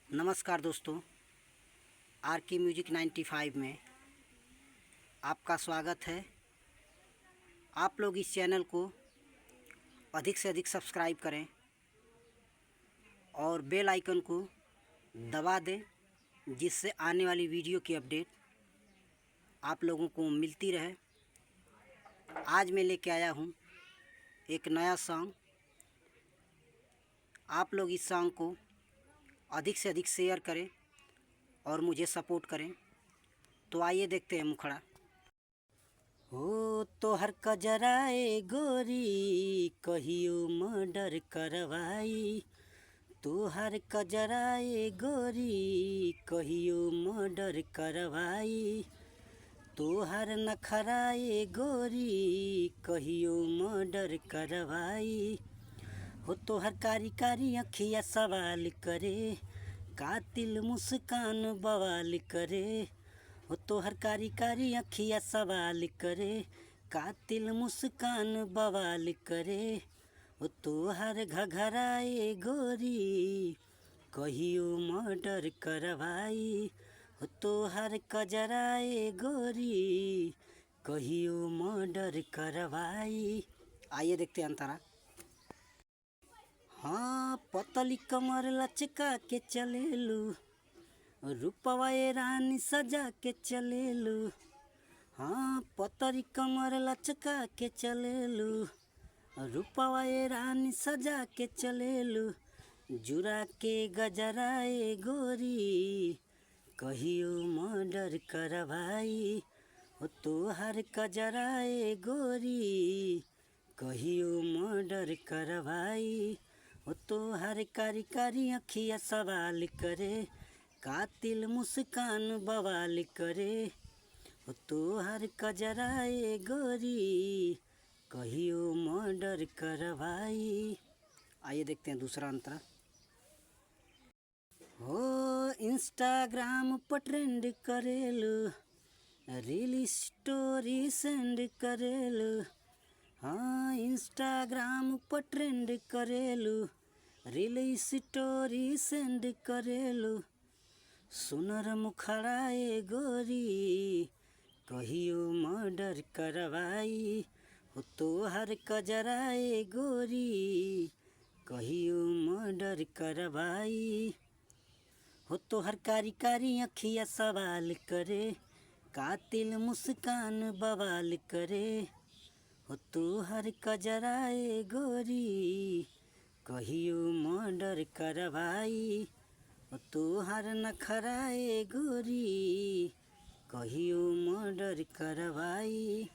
नमस्कार दोस्तों, आर के म्यूजिक 95 में आपका स्वागत है। आप लोग इस चैनल को अधिक से अधिक सब्सक्राइब करें और बेल आइकन को दबा दें, जिससे आने वाली वीडियो की अपडेट आप लोगों को मिलती रहे। आज मैं लेके आया हूँ एक नया सॉन्ग। आप लोग इस सॉन्ग को अधिक से अधिक शेयर करें और मुझे सपोर्ट करें। तो आइए देखते हैं मुखड़ा। हो तोहर कजराए गोरी कहियो मर्डर करवाई, तोहर कजराए गोरी कहियो मर्डर करवाई, तोहर नखराए गोरी कहियो मर्डर करवाई। हो तोहर कारी कारी अखिया सवाल करे, कातिल मुस्कान बवाल करे। हो तोहर कारी कारी अखिया सवाल करे, कातिल मुस्कान बवाल करे। हो तोहर घघराए गोरी कहियो मर्डर करवाई, हो तोहर कजराए गोरी कहियो मर्डर करवाई। आइए देखते हैं अंतरा। हाँ, पतली कमर लचका के चलेलू, रूपवा ए रानी सजा के चलेलू। हाँ, पतली कमर लचका के चलेलू, रूपवा ए रानी सजा के चलेलू। जुरा के गजराए गोरी कहियो मर्डर करवाई, हो तोहर कजराए गोरी कहियो मर्डर करवाई। हो तोहर कारी कारी अखिया सवाल करे, कातिल मुस्कान बवाल करे। हो तोहर कजराए गोरी कहियो मर्डर करवाई। आइए देखते हैं दूसरा अंतरा। हो इंस्टाग्राम पर ट्रेंड करेलू, रील स्टोरी सेंड करेलू। हाँ, इंस्टाग्राम पर ट्रेंड करेलू, रील स्टोरी सेंड करेलू। सुनर मुखड़ाए गोरी कहियो मर्डर करवाई, हो तोहर कजराए गोरी कहियो मर्डर करवाई। हो तोहर कारी कारी अखिया सवाल करे, कातिल मुस्कान बवाल करे। हो तोहर कजराए गोरी कहियो मर्डर करवाई, हो तोहर नखराए गोरी कहियो मर्डर करवाई।